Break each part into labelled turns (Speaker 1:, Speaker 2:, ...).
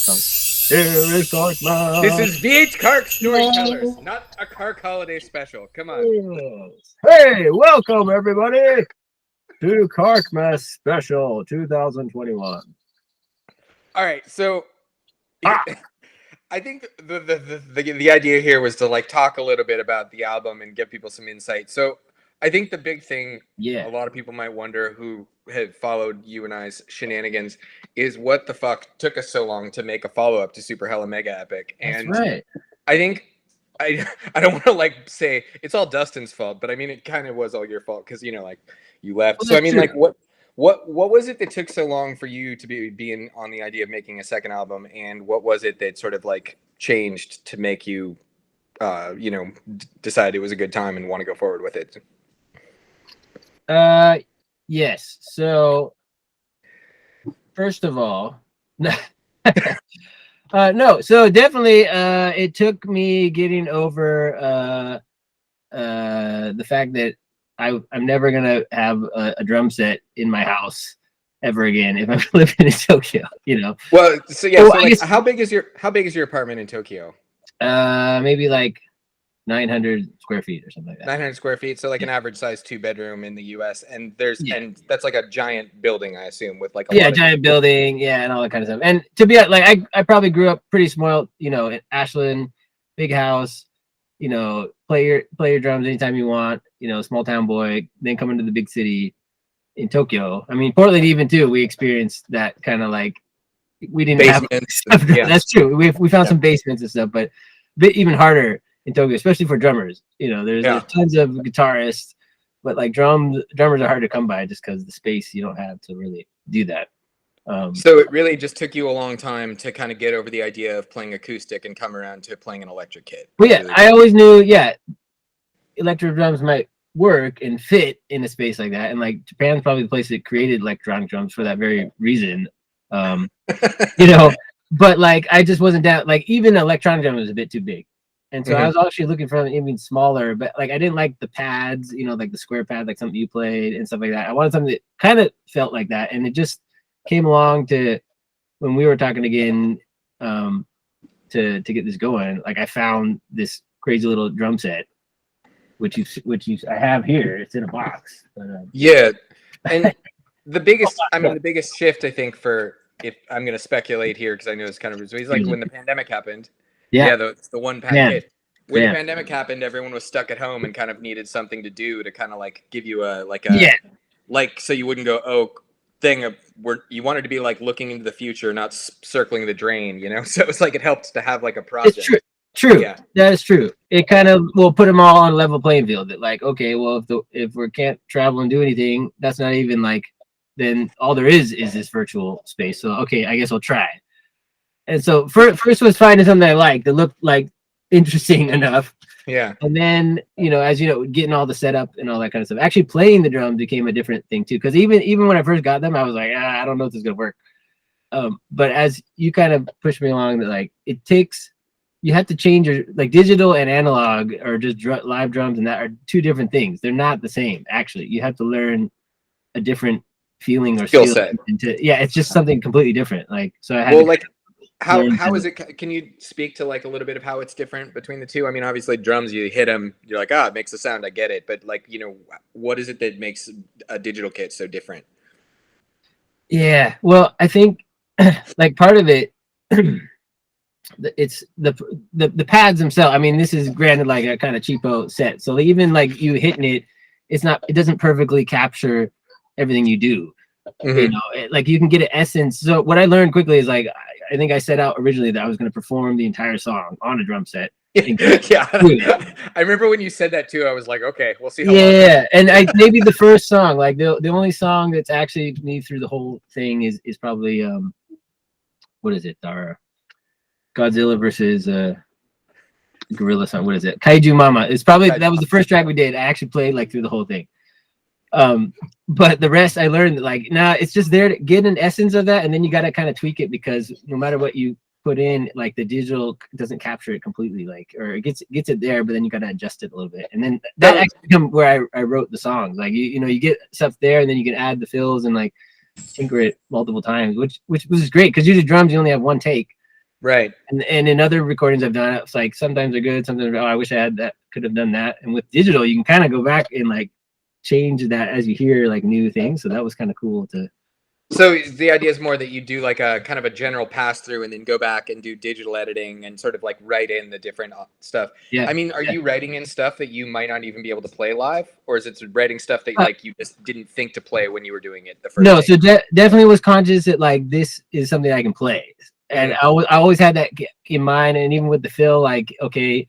Speaker 1: Here is Cark
Speaker 2: This is VH Cark Storytellers, not a Cark holiday special. Come on.
Speaker 1: Hey, welcome everybody to Carkmas Special 2021.
Speaker 2: All right, so I think the idea here was to like talk a little bit about the album and give people some insight. So I think the big thing a lot of people might wonder who have followed you and I's shenanigans is what the fuck took us so long to make a follow-up to Super Hella Mega Epic. And
Speaker 1: That's right.
Speaker 2: I think I don't want to like say it's all Dustin's fault, but I mean it kind of was all your fault because you know like you left.
Speaker 1: Well,
Speaker 2: so I mean
Speaker 1: true.
Speaker 2: like what was it that took so long for you to be on the idea of making a second album, and what was it that sort of like changed to make you decide it was a good time and want to go forward with it?
Speaker 1: Yes. So first of all, no. So definitely it took me getting over the fact that I'm never gonna have a drum set in my house ever again if I'm living in Tokyo, you know.
Speaker 2: Well, so yeah, so like how big is your apartment in Tokyo?
Speaker 1: Maybe like 900 square feet or something like that.
Speaker 2: 900 square feet, so like an average size 2-bedroom in the US, and and that's like a giant building, I assume, with like a
Speaker 1: giant building, and all that kind of stuff. And to be like, I probably grew up pretty small, you know, in Ashland, big house, you know, play your drums anytime you want, you know, small town boy, then come into the big city in Tokyo. I mean, Portland even too, we experienced that kind of like, we didn't
Speaker 2: basements
Speaker 1: have stuff. Yeah. That's true. We found some basements and stuff, but a bit even harder in Tokyo, especially for drummers. You know, there's tons of guitarists, but like drummers are hard to come by just because the space you don't have to really do that.
Speaker 2: So it really just took you a long time to kind of get over the idea of playing acoustic and come around to playing an electric kit.
Speaker 1: Well, yeah, really I always knew, electric drums might work and fit in a space like that. And like Japan's probably the place that created electronic drums for that very reason. You know, but like I just wasn't down. Like even electronic drum was a bit too big. And so I was actually looking for something even smaller, but like I didn't like the pads, you know, like the square pad, like something you played and stuff like that. I wanted something that kind of felt like that. And it just came along to when we were talking again to get this going. Like I found this crazy little drum set, which I have here. It's in a box. But,
Speaker 2: and the biggest shift I think for, if I'm going to speculate here because I know it's kind of he's like when the pandemic happened. The one packet. When the pandemic happened, everyone was stuck at home and kind of needed something to do to kind of like give you so you wouldn't go where you wanted to be like looking into the future, not circling the drain, you know. So it was like it helped to have like a project.
Speaker 1: It's true. Yeah, that is true. It kind of will put them all on a level playing field. That like, okay, well, if we can't travel and do anything, that's not even like, then all there is this virtual space. So okay, I guess I'll try. And so first was finding something I liked that looked like interesting enough.
Speaker 2: Yeah.
Speaker 1: And then, you know, as you know, getting all the setup and all that kind of stuff. Actually playing the drums became a different thing too. Because even when I first got them, I was like, I don't know if this is gonna work. But as you kind of push me along, that like you have to change your like digital and analog or just live drums, and that are two different things. They're not the same. Actually, you have to learn a different feeling or skill set. It's just something completely different. Like so, I had
Speaker 2: How is it? Can you speak to like a little bit of how it's different between the two? I mean, obviously drums, you hit them, you're like, it makes a sound. I get it. But like, you know, what is it that makes a digital kit so different?
Speaker 1: Yeah, well, I think like part of it, it's the pads themselves. I mean, this is granted like a kind of cheapo set. So even like you hitting it, it doesn't perfectly capture everything you do. You know, like you can get an essence. So what I learned quickly is like, I think I set out originally that I was going to perform the entire song on a drum set.
Speaker 2: I remember when you said that too. I was like, okay, we'll see how long.
Speaker 1: And maybe the first song, like the only song that's actually me through the whole thing is probably what is it? Our Godzilla versus Gorilla song. What is it? Kaiju Mama. It's probably that was the first track we did. I actually played like through the whole thing. But the rest I learned like it's just there to get an essence of that, and then you got to kind of tweak it because no matter what you put in, like the digital doesn't capture it completely, like, or it gets it there, but then you got to adjust it a little bit, and then that actually become where I wrote the songs. Like you know you get stuff there, and then you can add the fills and like tinker it multiple times, which was great because usually drums you only have one take,
Speaker 2: Right.
Speaker 1: And in other recordings I've done, it's like sometimes they're good, sometimes I wish I had that, could have done that. And with digital, you can kind of go back and like change that as you hear like new things. So that was kind of cool to.
Speaker 2: So the idea is more that you do like a kind of a general pass through and then go back and do digital editing and sort of like write in the different stuff.
Speaker 1: Yeah.
Speaker 2: I mean, are you writing in stuff that you might not even be able to play live, or is it writing stuff that like you just didn't think to play when you were doing it the first?
Speaker 1: No, so definitely was conscious that like this is something I can play, and I always had that in mind. And even with the fill, like okay,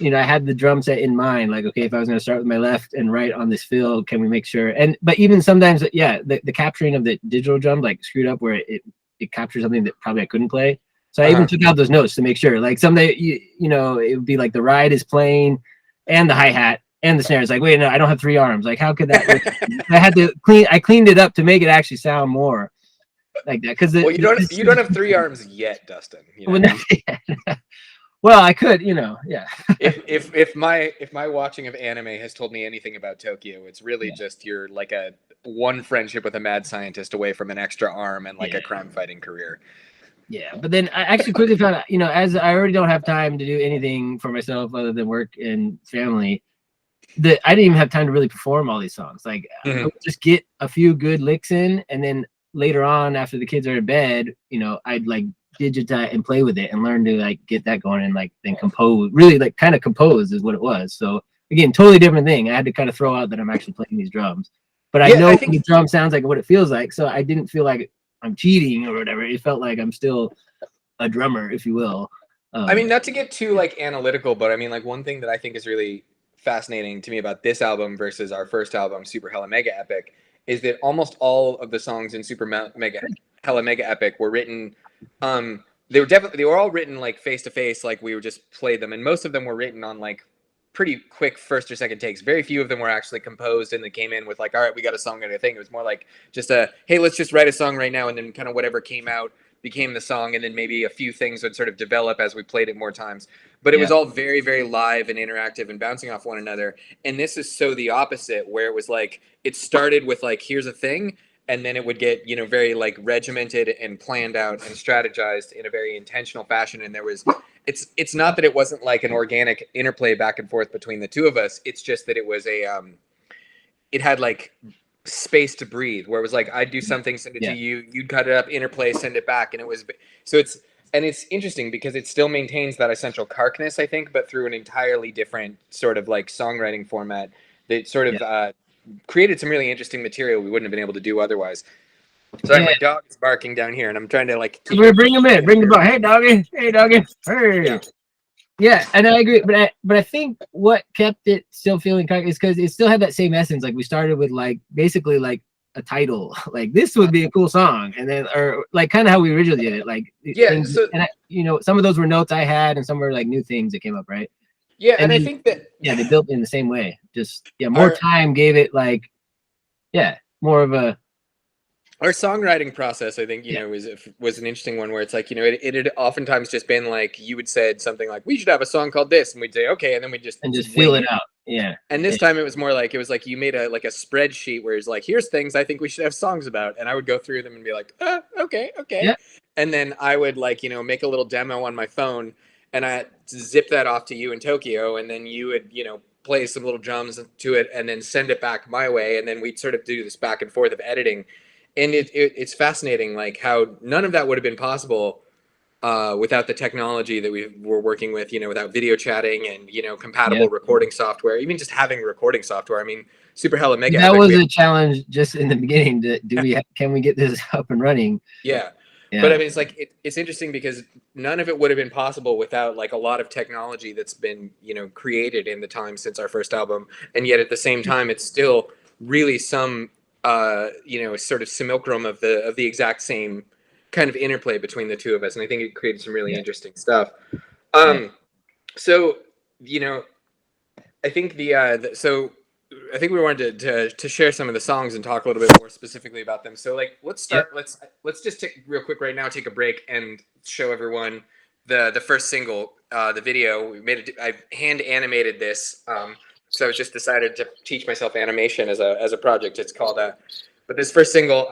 Speaker 1: you know, I had the drum set in mind, like, okay, if I was going to start with my left and right on this fill, can we make sure? And, but even sometimes, yeah, the capturing of the digital drum, like screwed up where it captures something that probably I couldn't play. So I even took out those notes to make sure, like someday, you know, it would be like the ride is playing and the hi-hat and the snare. It's like, wait, no, I don't have 3 arms. Like, how could that, I had to I cleaned it up to make it actually sound more like that. Cause
Speaker 2: well, you don't have 3 arms yet, Dustin. You know?
Speaker 1: Well, I could, you know, yeah.
Speaker 2: if my watching of anime has told me anything about Tokyo, it's really just you're like a one friendship with a mad scientist away from an extra arm and like a crime fighting career.
Speaker 1: Yeah, but then I actually quickly found out, you know, as I already don't have time to do anything for myself other than work and family, that I didn't even have time to really perform all these songs. Like I would just get a few good licks in, and then later on, after the kids are in bed, you know, I'd like digitize and play with it and learn to like get that going and like then compose, really like kind of compose is what it was. So again, totally different thing. I had to kind of throw out that I'm actually playing these drums, but I know the drum sounds like what it feels like. So I didn't feel like I'm cheating or whatever. It felt like I'm still a drummer, if you will.
Speaker 2: I mean, not to get too like analytical, but I mean, like one thing that I think is really fascinating to me about this album versus our first album, Super Hella Mega Epic, is that almost all of the songs in Super Mega Hella Mega Epic were written. They were all written like face to face, like we were just played them, and most of them were written on like pretty quick first or second takes. Very few of them were actually composed and they came in with like, all right, we got a song and a thing. It was more like just hey, let's just write a song right now, and then kind of whatever came out became the song, and then maybe a few things would sort of develop as we played it more times. But it was all very, very live and interactive and bouncing off one another. And this is so the opposite, where it was like it started with like, here's a thing, and then it would get, you know, very like regimented and planned out and strategized in a very intentional fashion. And there was, it's not that it wasn't like an organic interplay back and forth between the two of us. It's just that it was it had like space to breathe, where it was like, I'd do something, send it to you, you'd cut it up, interplay, send it back. And it was, so it's interesting because it still maintains that essential Carkness, I think, but through an entirely different sort of like songwriting format that sort of, created some really interesting material we wouldn't have been able to do otherwise. Sorry, my dog is barking down here, and I'm trying to like
Speaker 1: bring him in. Bring the dog. Hey, doggy. Hey, doggy. Hey. Yeah, and I agree, but I think what kept it still feeling Cark is because it still had that same essence. Like we started with like basically like a title, like this would be a cool song, and then or like kind of how we originally did it. Like things,
Speaker 2: so
Speaker 1: and you know, some of those were notes I had, and some were like new things that came up, right?
Speaker 2: Yeah, and I think that
Speaker 1: they built in the same way. Just more time gave it like more of a.
Speaker 2: Our songwriting process, I think, you know, was an interesting one where it's like, you know, it had oftentimes just been like you would said something like, we should have a song called this, and we'd say okay, and then we just
Speaker 1: feel it out. Yeah.
Speaker 2: And this time it was more like, it was like you made a spreadsheet where it's like, here's things I think we should have songs about, and I would go through them and be like, okay, and then I would like, you know, make a little demo on my phone, and I zip that off to you in Tokyo, and then you would, you know, play some little drums to it, and then send it back my way, and then we'd sort of do this back and forth of editing. And it's fascinating, like how none of that would have been possible without the technology that we were working with, you know, without video chatting and, you know, compatible recording software, even just having recording software. I mean, Super Hella Mega
Speaker 1: That was a challenge just in the beginning. Can we get this up and running?
Speaker 2: Yeah. But I mean, it's like, it's interesting because none of it would have been possible without like a lot of technology that's been, you know, created in the time since our first album. And yet at the same time, it's still really some, you know, sort of simulacrum of the exact same kind of interplay between the two of us, and I think it created some really interesting stuff. So, you know, I think so I think we wanted to share some of the songs and talk a little bit more specifically about them. So, like, let's start. Let's just take real quick right now, take a break, and show everyone the first single, the video. We made it. I hand animated this. So I was just decided to teach myself animation as a project. It's called but this first single,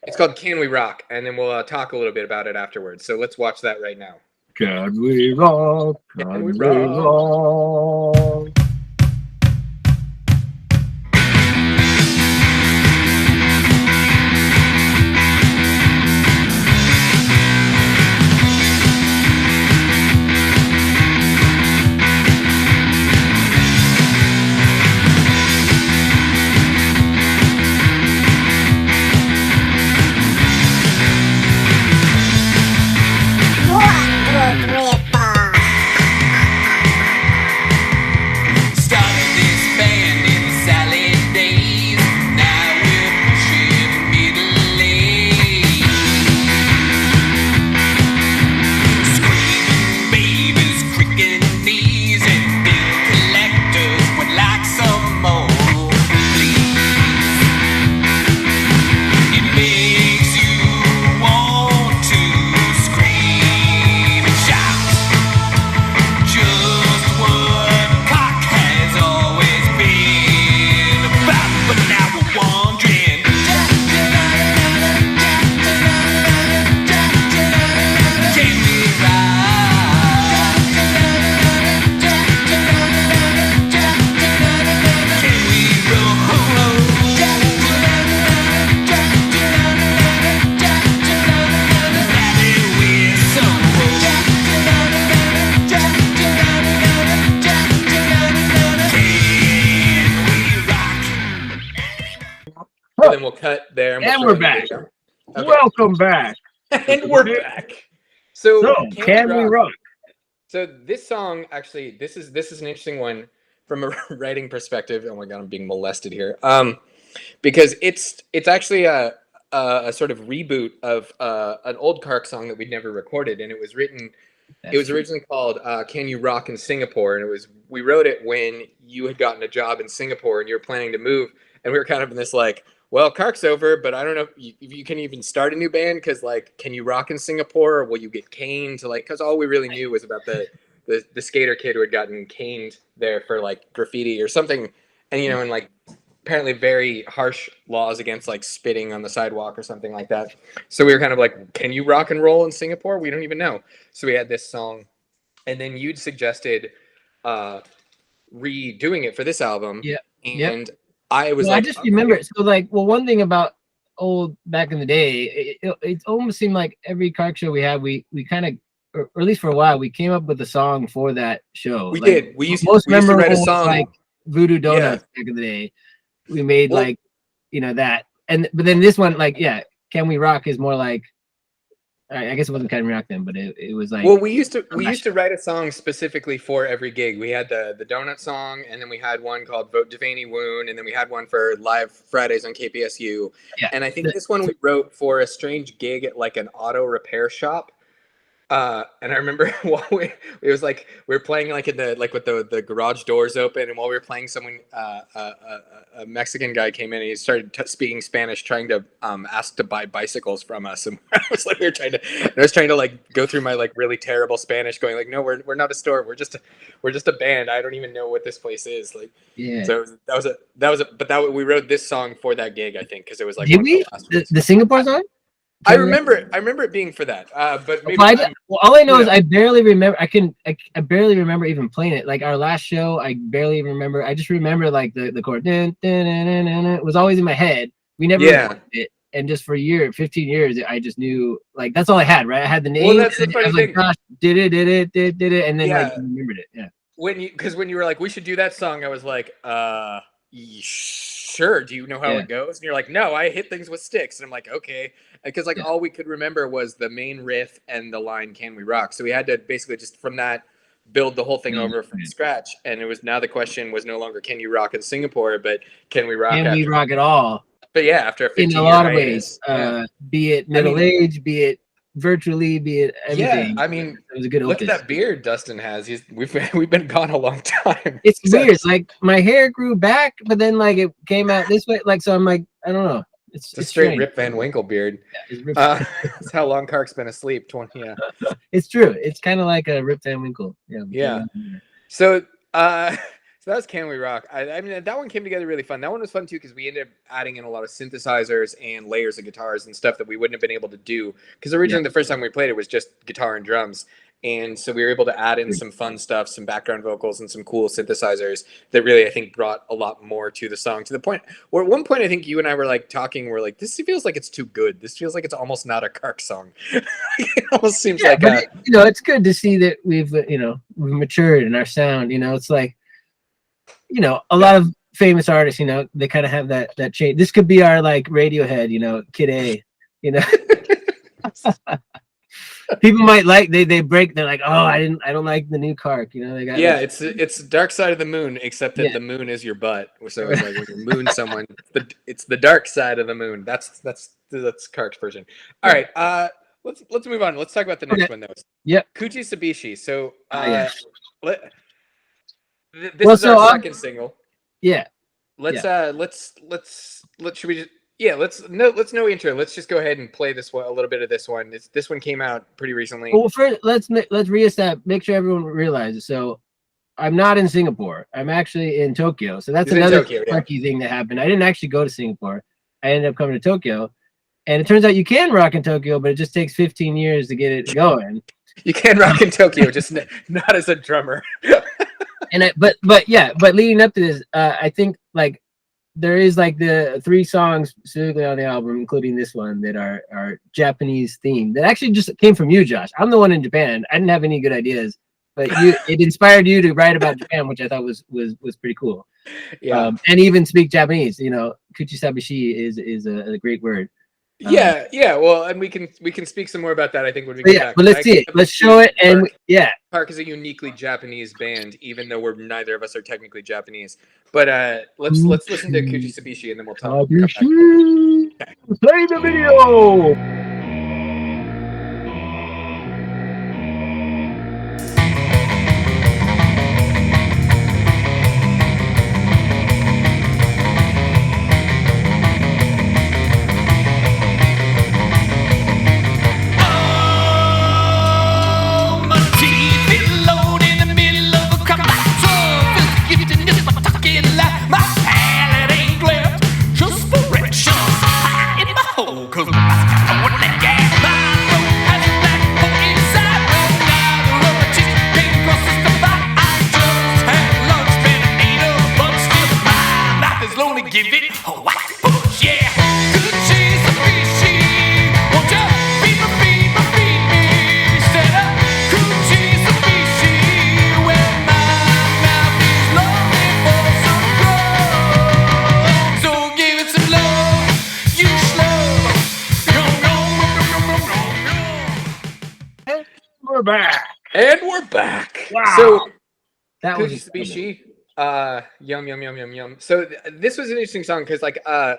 Speaker 2: It's called Can We Rock? And then we'll talk a little bit about it afterwards. So let's watch that right now.
Speaker 1: Can we rock? Can we rock?
Speaker 2: Then we'll cut there.
Speaker 1: And we're back. Okay. Welcome back.
Speaker 2: And we're back. So
Speaker 1: can we rock?
Speaker 2: So this song, actually, this is an interesting one from a writing perspective. Oh my God, I'm being molested here. Because it's actually a sort of reboot of an old Cark song that we'd never recorded, and it was written. It was originally called "Can You Rock in Singapore," and we wrote it when you had gotten a job in Singapore and you were planning to move, and we were kind of in this like, well, Cark's over, but I don't know if you can even start a new band because, like, can you rock in Singapore, or will you get caned? To like, because all we really knew was about the skater kid who had gotten caned there for like graffiti or something, and and like apparently very harsh laws against like spitting on the sidewalk or something like that. So we were kind of like, can you rock and roll in Singapore? We don't even know. So we had this song, and then you'd suggested redoing it for this album.
Speaker 1: Yeah.
Speaker 2: And I was like,
Speaker 1: I just remember. So like, well, one thing about old back in the day, it almost seemed like every Cark show we had, we kind of, or at least for a while, we came up with a song for that show.
Speaker 2: We did. We used
Speaker 1: to
Speaker 2: write a song
Speaker 1: like Voodoo Donuts back in the day. We made like, that, but then this one, like, Can We Rock is more like, I guess it wasn't Can We Rock then, but it was like.
Speaker 2: Well, we used to write a song specifically for every gig. We had the donut song, and then we had one called Vote Devaney Woon, and then we had one for live Fridays on KPSU. Yeah. And I think this one we wrote for a strange gig at like an auto repair shop. And I remember it was like we were playing like in the with the garage doors open, and while we were playing, someone a Mexican guy came in and he started speaking Spanish, trying to ask to buy bicycles from us, and I was like, I was trying to like go through my like really terrible Spanish, going like, no, we're not a store, we're just a band. I don't even know what this place is. Like, yeah. So we wrote this song for that gig, I think, because it was like
Speaker 1: the Singapore song.
Speaker 2: I remember it being for that, but maybe
Speaker 1: all I know is I barely remember. I barely remember even playing it. Like our last show, I barely even remember. I just remember like the chord. It was always in my head. We never recorded it, and just for 15 years, I just knew like that's all I had. Right, I had the name.
Speaker 2: Well, that's the funny thing.
Speaker 1: Like, gosh, did it, and then like remembered it. Yeah.
Speaker 2: When you were like, we should do that song, I was like, sure. Do you know how it goes? And you're like, no, I hit things with sticks. And I'm like, okay. Because like all we could remember was the main riff and the line, Can We Rock? So we had to basically just from that build the whole thing over from scratch. And it was now the question was no longer can you rock in Singapore, but can we rock?
Speaker 1: Can we rock at all?
Speaker 2: But yeah, after 15
Speaker 1: in a lot of ways, be it middle age, be it virtually, be it everything.
Speaker 2: Yeah, I mean,
Speaker 1: it was a good
Speaker 2: look at that beard Dustin has. We've been gone a long time.
Speaker 1: It's weird. It's like my hair grew back, but then like it came out this way. Like so, I'm like, I don't know. It's
Speaker 2: a straight strange. Rip Van Winkle beard. Yeah, it's how long Cark's been asleep. 20. Yeah,
Speaker 1: it's true. It's kind of like a Rip Van Winkle.
Speaker 2: Yeah. So So that was Can We Rock. I mean, that one came together really fun. That one was fun too because we ended up adding in a lot of synthesizers and layers of guitars and stuff that we wouldn't have been able to do. Because originally the first time we played it was just guitar and drums. And so we were able to add in some fun stuff, some background vocals and some cool synthesizers that really, I think, brought a lot more to the song, to the point where at one point I think you and I were like talking, we're like, this feels like it's too good. This feels like it's almost not a Cark song. It almost seems like
Speaker 1: it's good to see that we've matured in our sound. It's like, a lot of famous artists, they kind of have that change. This could be our like Radiohead, Kid A, People might like they break. They're like, oh, I don't like the new Cark. They got
Speaker 2: it's Dark Side of the Moon, except that the moon is your butt. So it's like when you moon someone, it's the dark side of the moon. That's Cark's version. All right, let's move on. Let's talk about the next one though.
Speaker 1: Yep.
Speaker 2: Kuchi Sabishi. So this is our second single.
Speaker 1: Yeah.
Speaker 2: Let's should we just let's no intro. Let's just go ahead and play this one, a little bit of this one. This one came out pretty recently.
Speaker 1: Well, first let's reestablish, make sure everyone realizes. So I'm not in Singapore. I'm actually in Tokyo. So that's another quirky thing that happened. I didn't actually go to Singapore. I ended up coming to Tokyo, and it turns out you can rock in Tokyo, but it just takes 15 years to get it going.
Speaker 2: You can rock in Tokyo, just not as a drummer.
Speaker 1: But leading up to this, I think like there is like the 3 songs specifically on the album, including this one, that are Japanese themed. That actually just came from you, Josh. I'm the one in Japan. I didn't have any good ideas, but it inspired you to write about Japan, which I thought was pretty cool.
Speaker 2: Yeah,
Speaker 1: and even speak Japanese. Kuchi Sabishi is a great word.
Speaker 2: Yeah. Well, and we can speak some more about that, I think, when we get back.
Speaker 1: But let's see it. Let's show it. And
Speaker 2: Cark is a uniquely Japanese band, even though neither of us are technically Japanese. But let's listen to Kuchi Sabishi, and then we'll talk.
Speaker 1: Play the video.
Speaker 2: We're back.
Speaker 1: Wow.
Speaker 2: So
Speaker 1: that was
Speaker 2: Sabishi. Yum. So this was an interesting song because I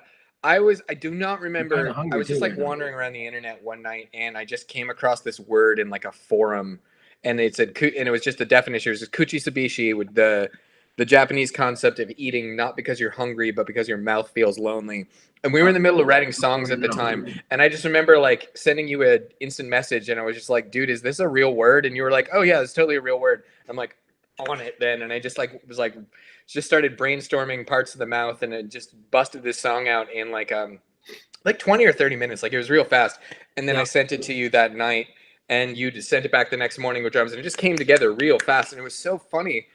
Speaker 2: do not remember. I was just wandering around the internet one night, and I just came across this word in like a forum, and it said, and it was just the definition. It was just Kuchi Sabishi, with the Japanese concept of eating not because you're hungry, but because your mouth feels lonely. And we were in the middle of writing songs at the time, and I just remember like sending you an instant message, and I was just like, "Dude, is this a real word?" And you were like, "Oh yeah, it's totally a real word." I'm like, on it then, and I just just started brainstorming parts of the mouth, and it just busted this song out in like 20 or 30 minutes. Like, it was real fast. And then I sent it to you that night, and you just sent it back the next morning with drums, and it just came together real fast. And it was so funny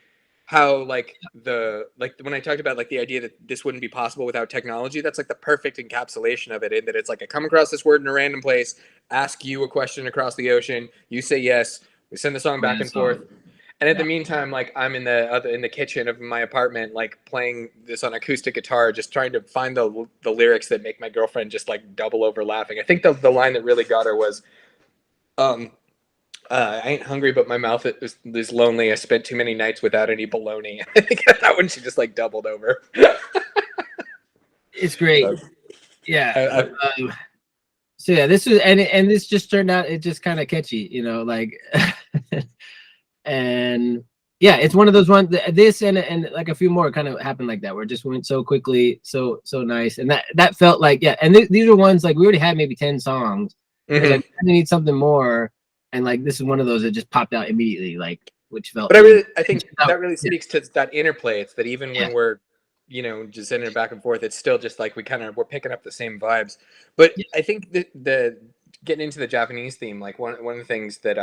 Speaker 2: how when I talked about like the idea that this wouldn't be possible without technology, that's like the perfect encapsulation of it, in that it's like I come across this word in a random place, ask you a question across the ocean, you say yes, we send the song back and forth. And at the meantime, like, I'm in the kitchen of my apartment, like playing this on acoustic guitar, just trying to find the lyrics that make my girlfriend just like double over laughing. I think the line that really got her was, I ain't hungry, but my mouth is lonely. I spent too many nights without any bologna. I think that one she just like doubled over.
Speaker 1: It's great. So yeah, this was and this just turned out, it just kind of catchy, like. And yeah, it's one of those ones. This and like a few more kind of happened like that, where it just went so quickly, so nice, and that felt like And these are ones like we already had maybe 10 songs. Like, I need something more, and like this is one of those that just popped out immediately. Like which felt.
Speaker 2: But I think that really speaks to that interplay. It's that even when we're, just sending it back and forth, it's still just like we're picking up the same vibes. But I think the getting into the Japanese theme, like one of the things that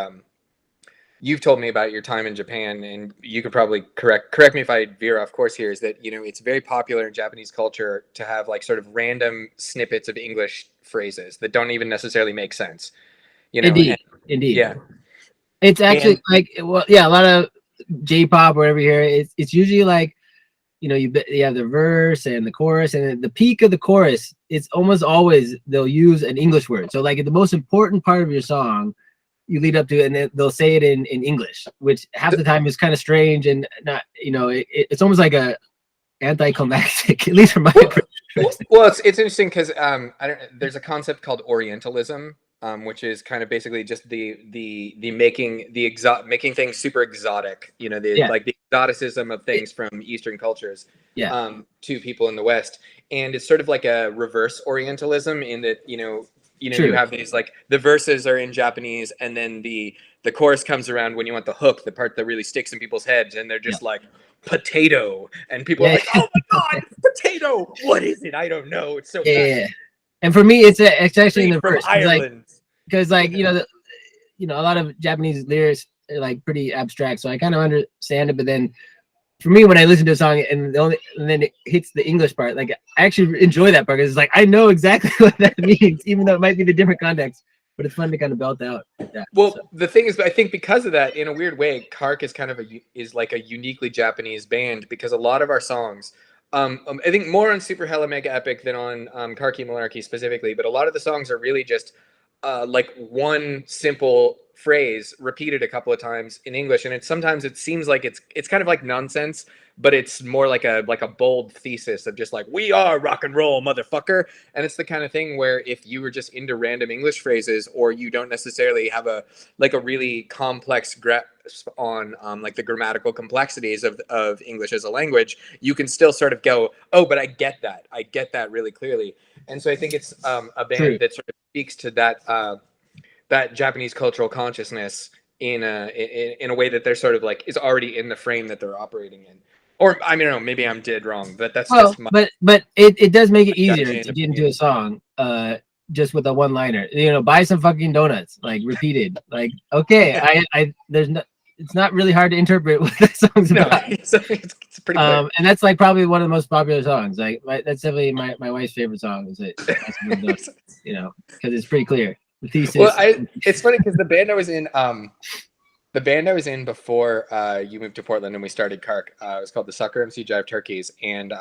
Speaker 2: you've told me about your time in Japan, and you could probably correct me if I veer off course here, is that it's very popular in Japanese culture to have like sort of random snippets of English phrases that don't even necessarily make sense.
Speaker 1: Indeed.
Speaker 2: Yeah,
Speaker 1: it's actually a lot of J-pop or whatever here. It's usually like, you have the verse and the chorus, and at the peak of the chorus, it's almost always they'll use an English word. So like at the most important part of your song, you lead up to it, and then they'll say it in English, which half the time is kind of strange and not, it's almost like a anticlimactic, at least from my perspective.
Speaker 2: Well, it's interesting because there's a concept called Orientalism, which is kind of basically just the making things super exotic, like the exoticism of things from Eastern cultures to people in the West. And it's sort of like a reverse Orientalism in that, you have these, like, the verses are in Japanese, and then the chorus comes around when you want the hook, the part that really sticks in people's heads, and they're just like, potato, and people are like, oh my god, potato, what is it? I don't know. It's so
Speaker 1: and for me, it's actually in the verse,
Speaker 2: Ireland,
Speaker 1: because like a lot of Japanese lyrics are like pretty abstract, so I kind of understand it. But then for me, when I listen to a song and then it hits the English part, like I actually enjoy that part, because it's like I know exactly what that means, even though it might be the different context. But it's fun to kind of belt out.
Speaker 2: The thing is, I think because of that, in a weird way, Cark is kind of like a uniquely Japanese band, because a lot of our songs, I think more on Super Hella Mega Epic than on Carkey Malarkey specifically, but a lot of the songs are really just like one simple phrase repeated a couple of times in English, and sometimes it seems like it's kind of like nonsense, but it's more like a bold thesis of just like, we are rock and roll, motherfucker. And it's the kind of thing where if you were just into random English phrases, or you don't necessarily have a really complex grasp on like the grammatical complexities of English as a language, you can still sort of go, oh, but I get that really clearly. And so I think it's a band that sort of speaks to that Japanese cultural consciousness in a way that they're sort of like is already in the frame that they're operating in. Or I mean, I don't know, maybe I'm dead wrong, but that's just my,
Speaker 1: but it does make it easier to get into a song just with a one-liner. Buy some fucking donuts, like repeated. Like, okay, it's not really hard to interpret what that song's about.
Speaker 2: It's pretty clear.
Speaker 1: And that's like probably one of the most popular songs. Like that's definitely my wife's favorite song. Is it? Because it's pretty clear. The thesis.
Speaker 2: Well, it's funny because the band I was in before you moved to Portland and we started Cark, it was called the Sucker MC Jive Turkeys, and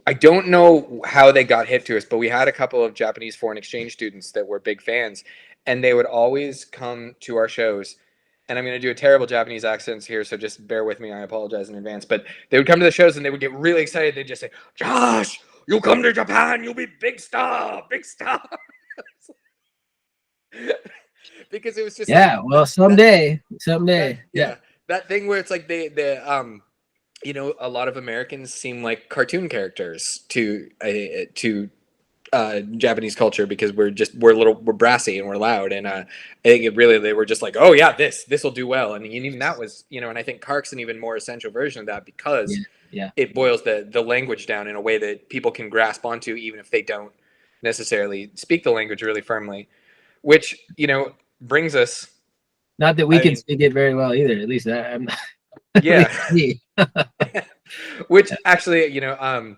Speaker 2: I don't know how they got hip to us, but we had a couple of Japanese foreign exchange students that were big fans, and they would always come to our shows. And I'm going to do a terrible Japanese accent here, so just bear with me. I apologize in advance. But they would come to the shows and they would get really excited. They'd just say, "Josh, you come to Japan, you'll be big star, big star." Because it was just
Speaker 1: someday.
Speaker 2: That thing where it's like a lot of Americans seem like cartoon characters to Japanese culture, because we're brassy and we're loud, and I think they were just like, oh yeah, this will do well. And even that was, and I think Cark's an even more essential version of that, because it boils the language down in a way that people can grasp onto, even if they don't necessarily speak the language really firmly, which brings us,
Speaker 1: not that we can speak it very well either, at least I'm not.
Speaker 2: Which actually, I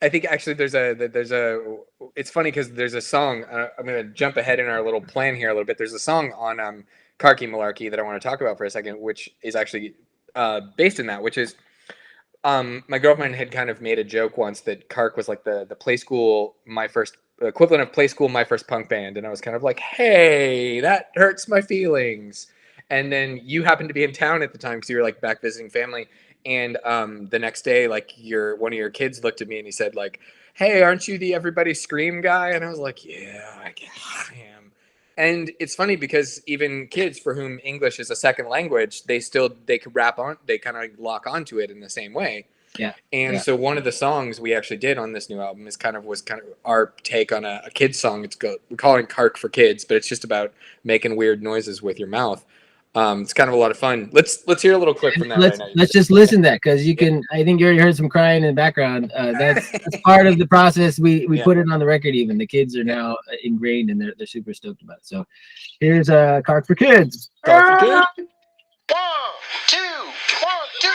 Speaker 2: think actually there's a it's funny because there's a song, I'm going to jump ahead in our little plan here a little bit. There's a song on Carkey Malarkey that I want to talk about for a second, which is actually based in that, which is my girlfriend had kind of made a joke once that Cark was like the Play School, my first equivalent of Play School, my first punk band. And I was kind of like, hey, that hurts my feelings. And then you happened to be in town at the time because you were like back visiting family. And the next day, like one of your kids looked at me and he said like, hey, aren't you the Everybody Scream guy? And I was like, yeah, I am. And it's funny because even kids for whom English is a second language, they could rap on, they kind of lock onto it in the same way. And so one of the songs we actually did on this new album was kind of our take on a kid's song. We call it Cark for Kids, but it's just about making weird noises with your mouth. It's kind of a lot of fun. Let's hear a little clip from that right now.
Speaker 1: Let's just listen to that, because you can. I think you already heard some crying in the background. That's part of the process. We put it on the record. Even the kids are now ingrained, and they're super stoked about it. So here's Cark for Kids.
Speaker 2: Cark for Kids.
Speaker 3: 1, 2, 1, 2, 3.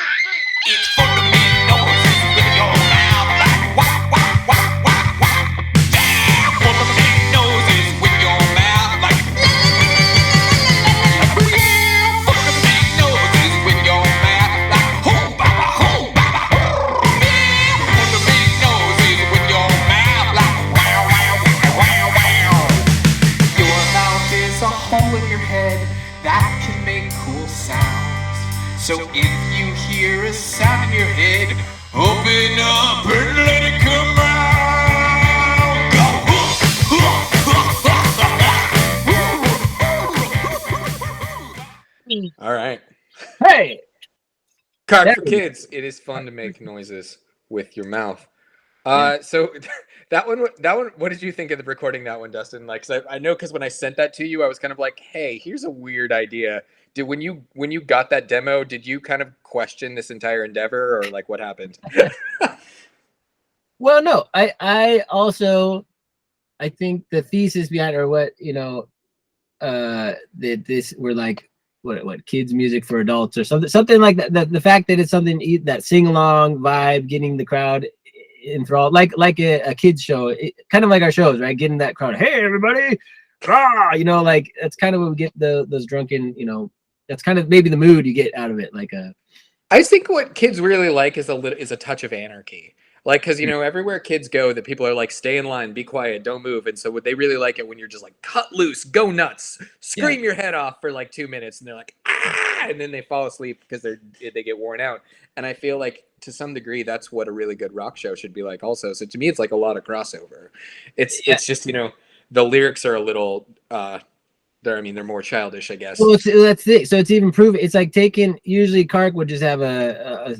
Speaker 4: It's fun to make noises with your mouth like wah, wah, wah, wah, wah. Yeah, fun to make noises with your mouth like la, la, la, la, la, la, la. Yeah, fun to make noises with your mouth like ho, baba, ho, baba, ho. Yeah, fun to make noises with your mouth like wow, wow, wow, wow, wow. Your mouth is a hole in your head that can make cool sounds. So if you hear a sound in your head, open up and let it come out. Go.
Speaker 2: All right.
Speaker 1: Hey,
Speaker 2: Cark for Kids. It is fun to make noises with your mouth. So that one. What did you think of the recording that one, Dustin? Like, 'cause I know, because when I sent that to you, I was kind of like, hey, here's a weird idea. When you got that demo, did you kind of question this entire endeavor, or like what happened?
Speaker 1: Well, no, I also, I think the thesis behind, or what, that this, we're like, what kids music for adults or something like that. The fact that it's something that sing along vibe, getting the crowd enthralled, like a kids show, kind of like our shows, right? Getting that crowd, hey everybody, like that's kind of what we get those drunken, that's kind of maybe the mood you get out of it.
Speaker 2: I think what kids really like is a touch of anarchy. Like, because everywhere kids go, that people are like, stay in line, be quiet, don't move. And so they really like it when you're just like, cut loose, go nuts, scream your head off for like 2 minutes, and they're like, ah, and then they fall asleep because they get worn out. And I feel like to some degree that's what a really good rock show should be like also. So to me, it's like a lot of crossover. It's just the lyrics are a little they're more childish, I guess.
Speaker 1: Well, that's it. So it's even proven. It's like usually Cark would just have a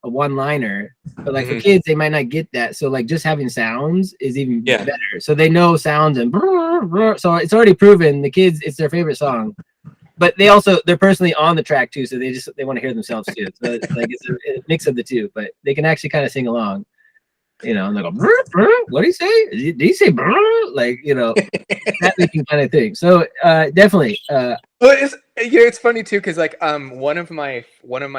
Speaker 1: one-liner, but like for kids, they might not get that. So like just having sounds is even better. So they know sounds, and so it's already proven. The kids, it's their favorite song, but they're personally on the track too. So they want to hear themselves too. So it's a mix of the two, but they can actually kind of sing along. And they go, brr, brr, what did he say? Did he say brr? Like, that making kind of thing. So definitely.
Speaker 2: Well, it's funny too, because like one of my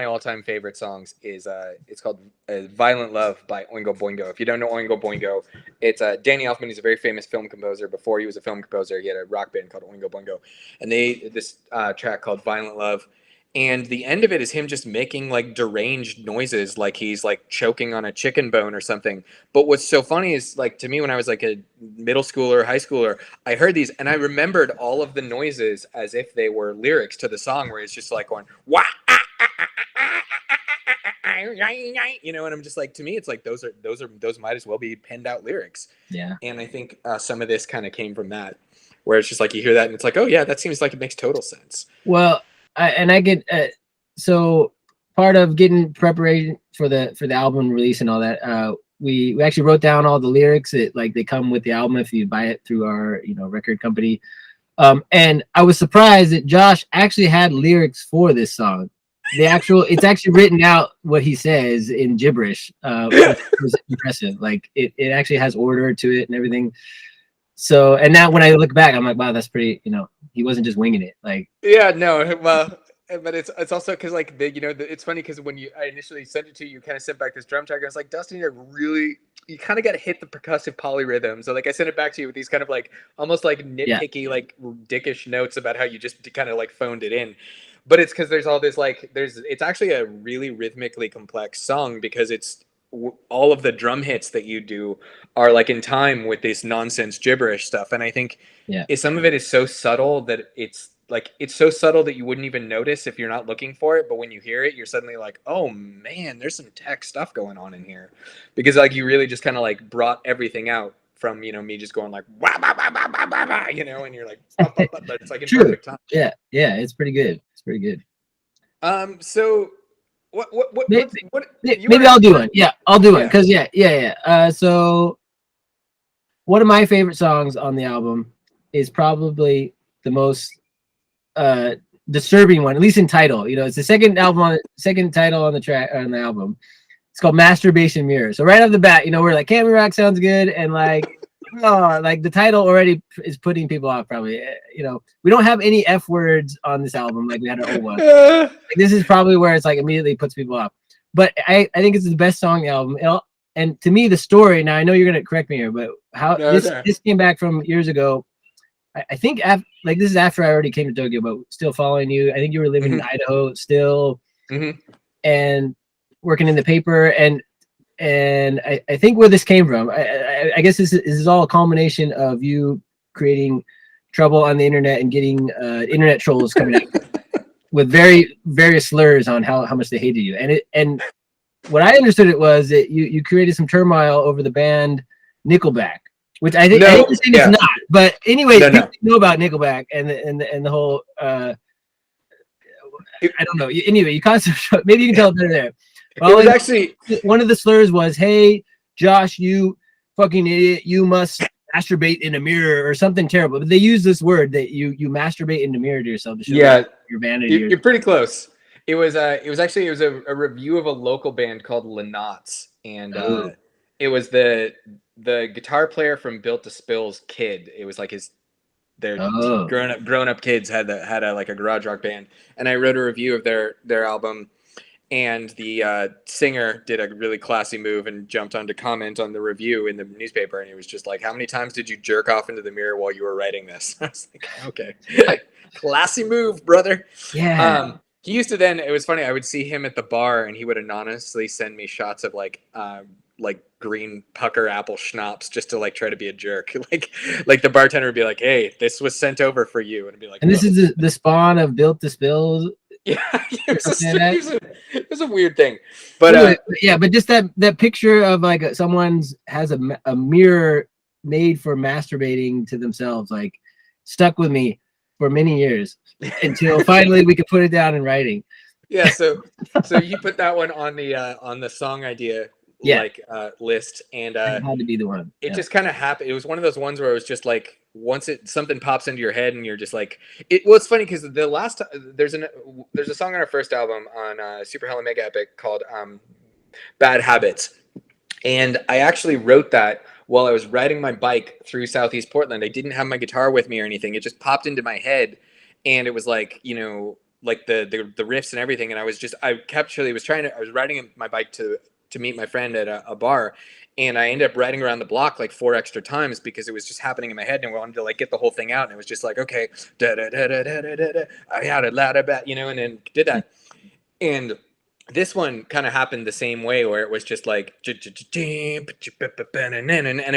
Speaker 2: all-time favorite songs is it's called "Violent Love" by Oingo Boingo. If you don't know Oingo Boingo, it's Danny Elfman. He's a very famous film composer. Before he was a film composer, he had a rock band called Oingo Boingo, and this track called "Violent Love." And the end of it is him just making like deranged noises, like he's like choking on a chicken bone or something. But what's so funny is, like, to me, when I was like a middle schooler, high schooler, I heard these and I remembered all of the noises as if they were lyrics to the song, where it's just like going, wah, and I'm just like, to me, it's like those might as well be penned out lyrics.
Speaker 1: Yeah.
Speaker 2: And I think some of this kind of came from that, where it's just like you hear that and it's like, oh yeah, that seems like it makes total sense.
Speaker 1: Well, I get so part of getting preparation for the album release and all that. We actually wrote down all the lyrics that they come with the album if you buy it through our record company. And I was surprised that Josh actually had lyrics for this song. It's actually written out what he says in gibberish. Which was impressive. Like it actually has order to it and everything. So, and now when I look back, I'm like, wow, that's pretty, he wasn't just winging it. Like,
Speaker 2: yeah, no, well, but it's also because like it's funny because when I initially sent it to you, kind of sent back this drum track. I was like, Dustin, you kind of got to hit the percussive polyrhythm. So like I sent it back to you with these kind of like almost like nitpicky, like dickish notes about how you just kind of like phoned it in. But it's because there's all this it's actually a really rhythmically complex song, because it's all of the drum hits that you do are like in time with this nonsense gibberish stuff. And I think some of it is so subtle that it's so subtle that you wouldn't even notice if you're not looking for it. But when you hear it, you're suddenly like, oh man, there's some tech stuff going on in here, because like you really just kind of like brought everything out from, me just going like, wah, bah, bah, bah, bah, bah, bah, and you're like, but it's like in perfect time.
Speaker 1: Yeah. It's pretty good. So Maybe I'll do one. Yeah, I'll do one because so one of my favorite songs on the album is probably the most disturbing one, at least in title. You know, it's the second title on the track on the album. It's called Masturbation Mirror. So right off the bat, you know, we're like Camera Rock sounds good, and like like the title already is putting people off. Probably, you know, we don't have any F words on this album like we had our old one. Like, this is probably where it's like immediately puts people off. But I think it's the best song on the album. And to me, the story. Now I know you're gonna correct me here, but this came back from years ago. I think like this is after I already came to Tokyo, but still following you. I think you were living in Idaho still, and working in the paper, and I think where this came from, I guess this is all a culmination of you creating trouble on the internet and getting internet trolls coming out with various slurs on how much they hated you. And what I understood it was that you created some turmoil over the band Nickelback, which I think it's not. But anyway, people know about Nickelback and the whole I don't know. Anyway, you constantly maybe you can tell it better there. Well, it was actually one of the slurs was, "Hey, Josh, you fucking idiot, you must masturbate in a mirror," or something terrible. But they use this word that you masturbate in the mirror to yourself to show your vanity.
Speaker 2: You're pretty close. It was a review of a local band called Lenotts, and it was the guitar player from Built to Spill's kid. It was like their grown up kids had a garage rock band, and I wrote a review of their album. And the singer did a really classy move and jumped on to comment on the review in the newspaper. And it was just like, "How many times did you jerk off into the mirror while you were writing this?" I was like, okay. Classy move, brother.
Speaker 1: Yeah.
Speaker 2: He used to then, it was funny, I would see him at the bar and he would anonymously send me shots of like green pucker apple schnapps just to like try to be a jerk. like the bartender would be like, "Hey, this was sent over for you." And I'd be like,
Speaker 1: and this is the spawn of Built to Spill.
Speaker 2: Yeah, it was a weird thing, but
Speaker 1: but just that picture of like someone's has a mirror made for masturbating to themselves, like stuck with me for many years until finally we could put it down in writing.
Speaker 2: Yeah, so you put that one on the song idea list, and
Speaker 1: it had to be the one.
Speaker 2: It just kind of happened. It was one of those ones where it was just like once something pops into your head and you're just like it. Well, it's funny because the last there's a song on our first album on Super Hella Mega Epic called Bad Habits, and I actually wrote that while I was riding my bike through Southeast Portland. I didn't have my guitar with me or anything. It just popped into my head, and it was like, you know, like the riffs and everything. And I was riding my bike to meet my friend at a bar, and I ended up riding around the block like 4 extra times because it was just happening in my head, and I wanted to like get the whole thing out. And it was just like, okay, I had a louder bat, you know, and then did that. And this one kind of happened the same way, where it was just like, and it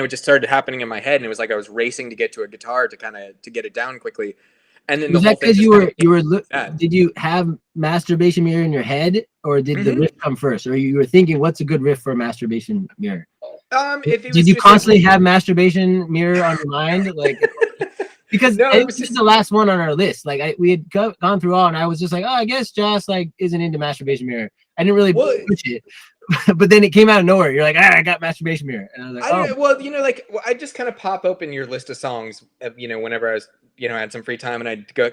Speaker 2: just started happening in my head, and it was like I was racing to get to a guitar to get it down quickly. And then
Speaker 1: was that because did you have Masturbation Mirror in your head, or did the riff come first, or you were thinking what's a good riff for a Masturbation Mirror? Did you constantly have Masturbation Mirror on your mind, like? Because this is the last one on our list. Like we had gone through all, and I was just like, oh, I guess Josh like isn't into Masturbation Mirror. I didn't really push it, but then it came out of nowhere. You're like, I got Masturbation Mirror, and I was like, oh.
Speaker 2: Well, you know, I just kind of pop open your list of songs, you know, whenever I was, you know, I had some free time, and I'd go,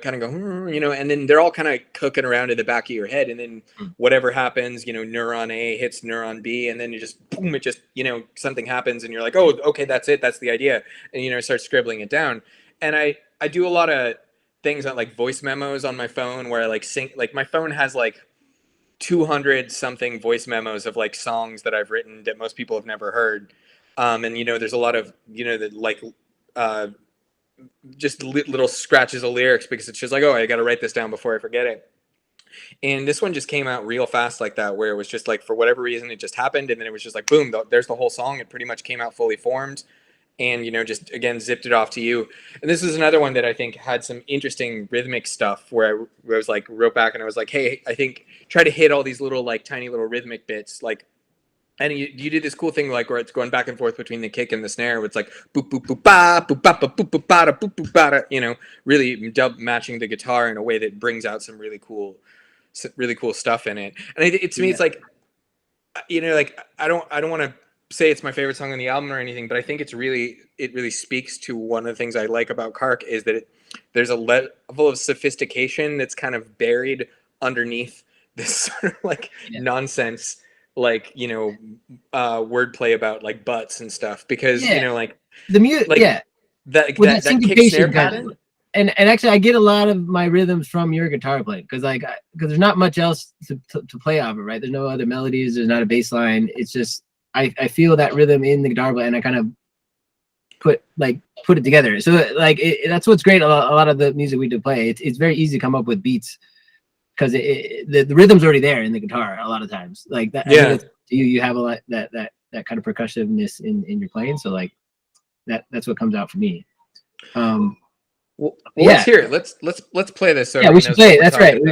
Speaker 2: you know, and then they're all kind of cooking around in the back of your head, and then whatever happens, you know, neuron A hits neuron B, and then you just boom, it just, you know, something happens, and you're like, oh, okay, that's it, that's the idea, and you know, start scribbling it down. And I do a lot of things on like voice memos on my phone where I like sync, like my phone has like 200 something voice memos of like songs that I've written that most people have never heard. And you know, there's a lot of, you know, that like just little scratches of lyrics because it's just like, oh, I got to write this down before I forget it. And this one just came out real fast like that, where it was just like, for whatever reason, it just happened. And then it was just like, boom, there's the whole song. It pretty much came out fully formed. And, you know, just, again, zipped it off to you. And this is another one that I think had some interesting rhythmic stuff where I was like, wrote back and I was like, hey, I think try to hit all these little, like, tiny little rhythmic bits. Like, and you did this cool thing, like, where it's going back and forth between the kick and the snare, where it's like, boop, boop, boop, ba, boop, ba, boop, boop, ba, da, boop, boop, ba, da, you know, really matching the guitar in a way that brings out some really cool really cool stuff in it. And to me, it's like, like I don't want to say it's my favorite song on the album or anything, but I think it really speaks to one of the things I like about Cark is that there's a level of sophistication that's kind of buried underneath this sort of like nonsense, like wordplay about like butts and stuff, because like
Speaker 1: the music,
Speaker 2: like that kick snare pattern.
Speaker 1: And actually, I get a lot of my rhythms from your guitar playing because there's not much else to play off of, right? There's no other melodies. There's not a bass line. It's just I feel that rhythm in the guitar play, and I kind of put it together. So like that's what's great. A lot of the music we do play, it's very easy to come up with beats because the rhythm's already there in the guitar a lot of times. Like that, you have a lot that kind of percussiveness in your playing. So like that's what comes out for me.
Speaker 2: Well, let's hear it. Let's play this. So
Speaker 1: we should play it. That's right.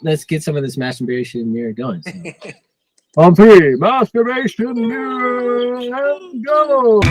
Speaker 1: Let's get some of this masturbation mirror going. So. On three, masturbation mirror, go.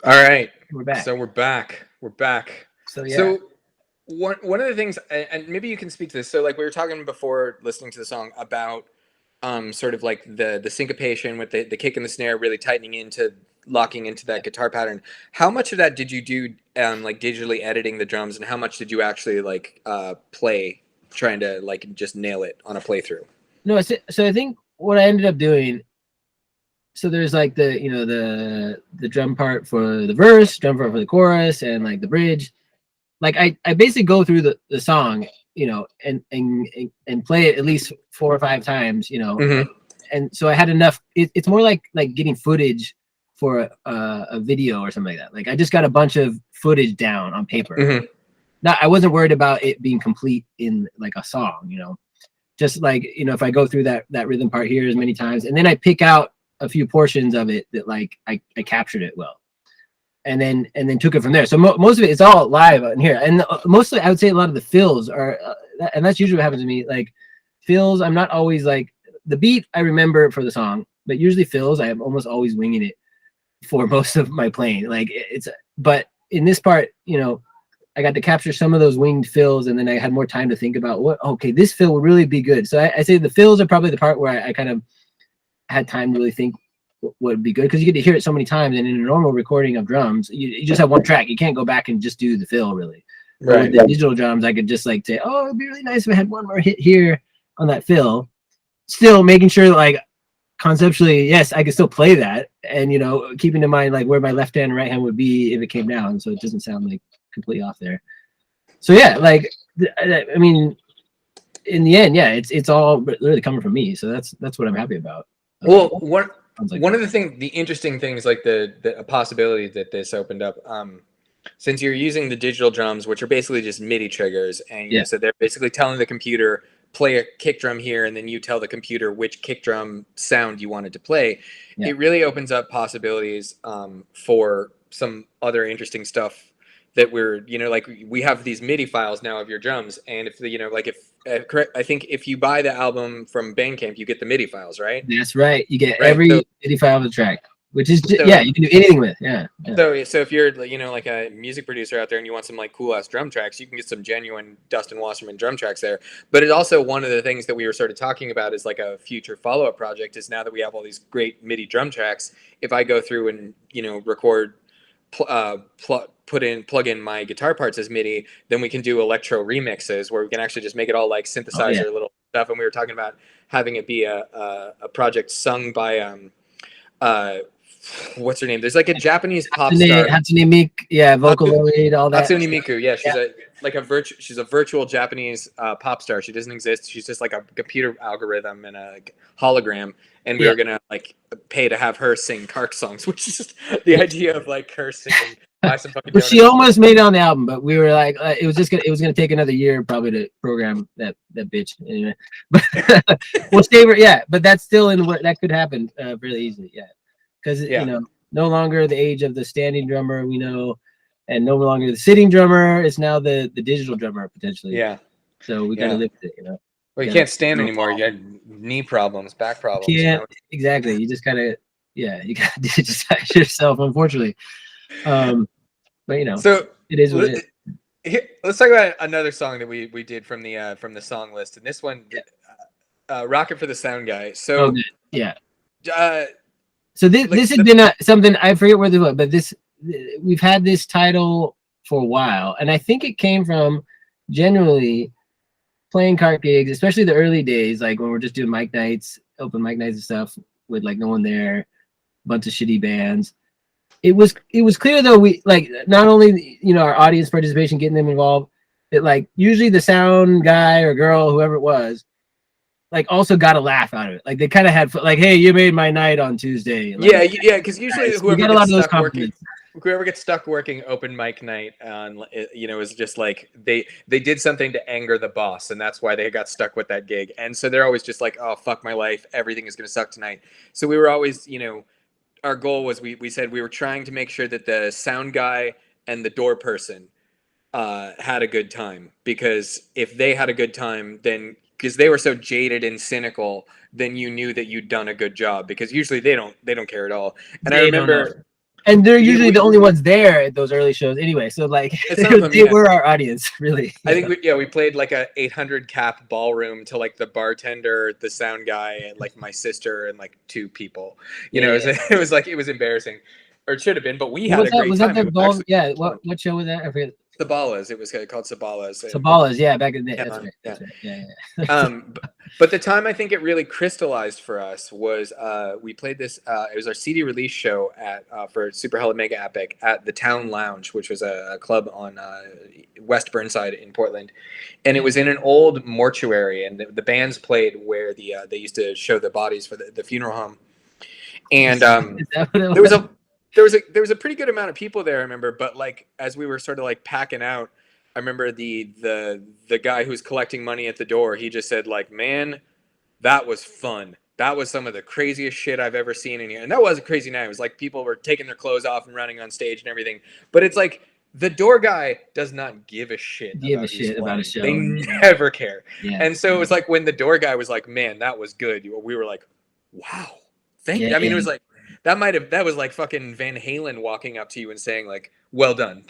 Speaker 2: All right,
Speaker 1: we're back.
Speaker 2: So we're back. So one of the things, and maybe you can speak to this. So like we were talking before listening to the song about sort of like the syncopation with the kick and the snare really locking into that guitar pattern. How much of that did you do like digitally editing the drums, and how much did you actually like play, trying to like just nail it on a playthrough?
Speaker 1: No, so I think what I ended up doing. So there's like the drum part for the verse, drum part for the chorus, and like the bridge. Like I basically go through the song, and play it at least 4 or 5 times, and so I had enough. It's more like getting footage for a video or something like that. Like I just got a bunch of footage down on paper. Now I wasn't worried about it being complete in like a song, just like if I go through that rhythm part here as many times, and then I pick out a few portions of it that like I captured it well, and then took it from there. So most of it is all live in here, and mostly I would say a lot of the fills are, and that's usually what happens to me. Like fills, I'm not always like the beat I remember for the song, but usually fills I am almost always winging it for most of my playing. Like but in this part, I got to capture some of those winged fills, and then I had more time to think about this fill would really be good. So I say the fills are probably the part where I kind of had time to really think what would be good, because you get to hear it so many times, and in a normal recording of drums you just have one track. You can't go back and just do the fill really. Right. With the digital drums I could just like say, it'd be really nice if I had one more hit here on that fill, still making sure that, like, conceptually yes I could still play that, and keeping in mind like where my left hand and right hand would be if it came down, so it doesn't sound like completely off there. So yeah, like I mean in the end, it's all really coming from me, so that's what I'm happy about.
Speaker 2: Well, one of the interesting things, like the possibility that this opened up, since you're using the digital drums, which are basically just MIDI triggers, and so they're basically telling the computer play a kick drum here, and then you tell the computer which kick drum sound you want it to play. It really opens up possibilities for some other interesting stuff that we're, like we have these MIDI files now of your drums, and if I think if you buy the album from Bandcamp, you get the MIDI files, right?
Speaker 1: That's right. You get every MIDI file of the track, which is you can do anything with. Yeah.
Speaker 2: So if you're like a music producer out there and you want some like cool ass drum tracks, you can get some genuine Dustin Wasserman drum tracks there. But it's also one of the things that we were sort of talking about is like a future follow-up project is, now that we have all these great MIDI drum tracks, if I go through and record plug in my guitar parts as MIDI, then we can do electro remixes where we can actually just make it all like synthesizer little stuff. And we were talking about having it be a project sung by what's her name? There's like a Japanese pop star.
Speaker 1: Hatsune Miku, yeah, Vocaloid, all that.
Speaker 2: Hatsune Miku, yeah, she's a virtual Japanese pop star. She doesn't exist. She's just like a computer algorithm and a hologram. And we were gonna like pay to have her sing Cark songs, which is just the idea of like her singing. Buy some fucking
Speaker 1: Well, she almost made it on the album, but we were like, it was gonna take another year probably to program that bitch anyway. But we'll save her, yeah. But that's still that could happen really easily, yeah. Because you know, no longer the age of the standing drummer, we know, and no longer the sitting drummer. It's now the digital drummer potentially.
Speaker 2: Yeah.
Speaker 1: So we gotta live with it, you know.
Speaker 2: Well, you can't stand anymore. You got knee problems, back problems.
Speaker 1: Yeah, you know? Exactly. You just gotta, you gotta digitize yourself, unfortunately. But you know, so it is what it is.
Speaker 2: Let's talk about another song that we did from the song list, and this one, "Rocket for the Sound Guy." So
Speaker 1: so this has been something I forget where this was, but we've had this title for a while, and I think it came from generally playing Cark gigs, especially the early days, like when we're just doing mic nights, open mic nights and stuff with like no one there, a bunch of shitty bands. It was clear though, we like not only our audience participation, getting them involved, that like usually the sound guy or girl, whoever it was, like also got a laugh out of it. Like they kind of had like, hey, you made my night on Tuesday. Like,
Speaker 2: because usually whoever gets stuck working open mic night on, is just like they did something to anger the boss, and that's why they got stuck with that gig. And so they're always just like, oh fuck my life, everything is gonna suck tonight. So we were always, our goal was we said we were trying to make sure that the sound guy and the door person had a good time, because if they had a good time, then because they were so jaded and cynical, then you knew that you'd done a good job, because usually they don't care at all. And I remember,
Speaker 1: and they're usually the only ones there at those early shows anyway, so like they were our audience, really.
Speaker 2: I think we played like a 800 cap ballroom to like the bartender, the sound guy, and like my sister and like two people. It was embarrassing, or it should have been, but we had a great time.
Speaker 1: Was that the ball? Yeah, what show was that? I forget.
Speaker 2: Sabalas. It was called Sabalas.
Speaker 1: Sabalas, yeah, back in the day. That's right. That's right. Yeah.
Speaker 2: But the time I think it really crystallized for us was we played this. It was our CD release show for Super Hella Mega Epic at the Town Lounge, which was a club on West Burnside in Portland, and it was in an old mortuary, and the bands played where they used to show the bodies for the funeral home, and there was a pretty good amount of people there, I remember, but like as we were sort of like packing out, I remember the guy who was collecting money at the door, he just said like, man, that was fun. That was some of the craziest shit I've ever seen in here. And that was a crazy night. It was like people were taking their clothes off and running on stage and everything. But it's like the door guy does not give a shit about a show. They never care. Yeah. And so it was like when the door guy was like, man, that was good, we were like, wow, thank you. I mean, it was like, that was like fucking Van Halen walking up to you and saying like, well done,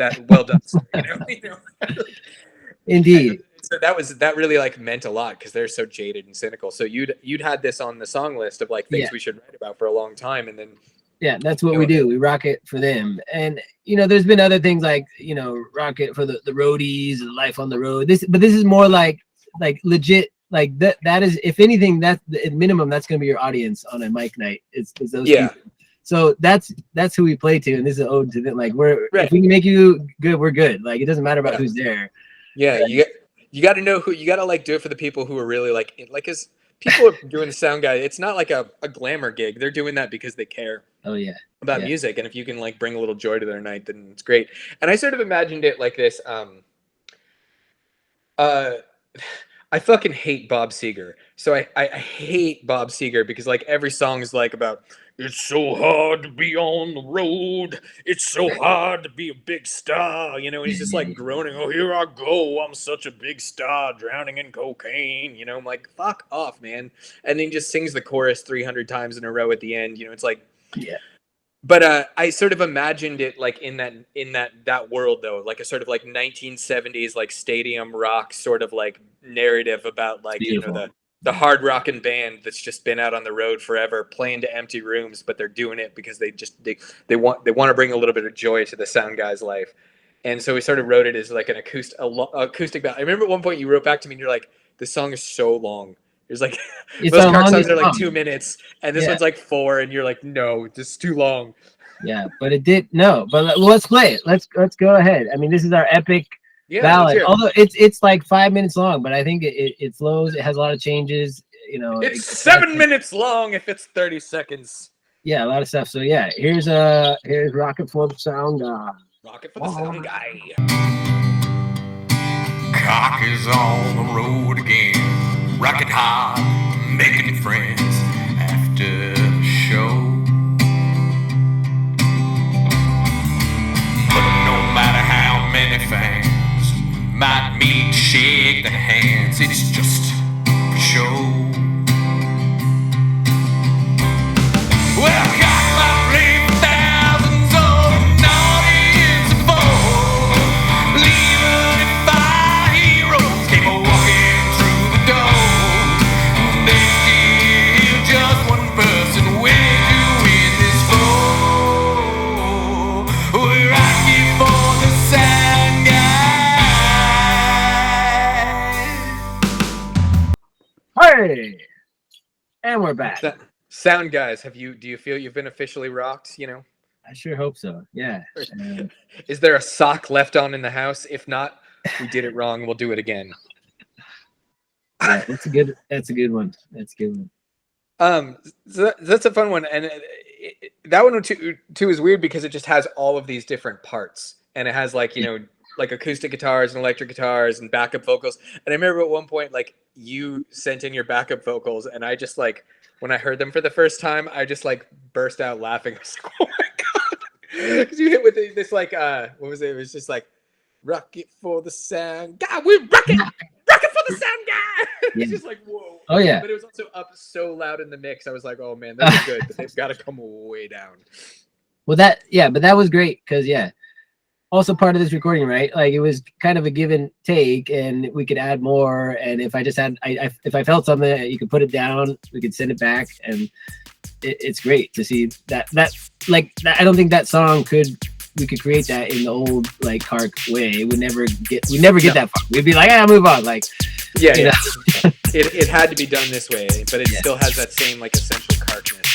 Speaker 1: Indeed.
Speaker 2: So that really like meant a lot, because they're so jaded and cynical. So you'd had this on the song list of like things we should write about for a long time, and then
Speaker 1: that's what we do. We rock it for them. And there's been other things like rock it for the roadies and life on the road. This is more like legit. Like that is, if anything, that's at minimum that's gonna be your audience on a mic night. It's those people. So that's who we play to, and this is an ode to them. Like if we can make you good, we're good. Like it doesn't matter about who's there.
Speaker 2: Yeah, you got to know who you got to like do it for the people who are really like because people are doing the sound guy. It's not like a glamour gig. They're doing that because they care. About music, and if you can like bring a little joy to their night, then it's great. And I sort of imagined it like this. I fucking hate Bob Seger. So I hate Bob Seger because like every song is like about, it's so hard to be on the road. It's so hard to be a big star. And he's just like groaning, oh, here I go. I'm such a big star drowning in cocaine. I'm like, fuck off, man. And then he just sings the chorus 300 times in a row at the end. It's like,
Speaker 1: yeah.
Speaker 2: But I sort of imagined it like in that world though, like a sort of like 1970s like stadium rock sort of like narrative about like the hard rockin' band that's just been out on the road forever, playing to empty rooms, but they're doing it because they want to bring a little bit of joy to the sound guy's life. And so we sort of wrote it as like an acoustic ballad. I remember at one point you wrote back to me and you're like, this song is so long. It's like
Speaker 1: It's
Speaker 2: most
Speaker 1: our
Speaker 2: Cark songs
Speaker 1: longest
Speaker 2: are like
Speaker 1: song.
Speaker 2: 2 minutes, and this
Speaker 1: Yeah.
Speaker 2: one's like 4, and you're like, no, this is too long.
Speaker 1: Yeah, but it did no. But let's play it. Let's go ahead. I mean, this is our epic
Speaker 2: Yeah, let's
Speaker 1: ballad.
Speaker 2: hear it.
Speaker 1: Although it's like 5 minutes long, but I think it flows. It has a lot of changes. You know,
Speaker 2: It's 7 minutes long if it's 30 seconds.
Speaker 1: Yeah, a lot of stuff. So yeah, here's Rocket for the Sound.
Speaker 2: Rocket for the sound guy.
Speaker 4: Cark is on the road again, rocking hard, making friends after the show. But no matter how many fans might meet, shake their hands, it's just for show. Well, Cark might play for thousands on an audience of four. Even if our heroes came walking through the door, they still just one person waiting to win this for. We're rocking for the sound guy.
Speaker 1: Hey, and we're back.
Speaker 2: Sound guys, do you feel you've been officially rocked? You know,
Speaker 1: I sure hope so. Yeah.
Speaker 2: is there a sock left on in the house? If not, we did it wrong. We'll do it again.
Speaker 1: Yeah, that's a good one. That's a good one.
Speaker 2: So that's a fun one, and that one too is weird because it just has all of these different parts, and it has like like acoustic guitars and electric guitars and backup vocals. And I remember at one point, like you sent in your backup vocals, and I just like when I heard them for the first time, I just like burst out laughing. I was like, oh my god, because you hit with this like what was it? It was just like rock it for the sound guy, we rock it for the sound guy. It's just like whoa.
Speaker 1: Oh yeah.
Speaker 2: But it was also up so loud in the mix. I was like, oh man, that's good, but they've got to come way down.
Speaker 1: Well, but that was great because also part of this recording, right? Like it was kind of a give and take, and we could add more. And if I just had, if I felt something, you could put it down. We could send it back, and it's great to see that. I don't think that song we could create that in the old like Cark way. We never get that far. We'd be like, move on. Like,
Speaker 2: yeah. It had to be done this way, but it still has that same like essential Carkness.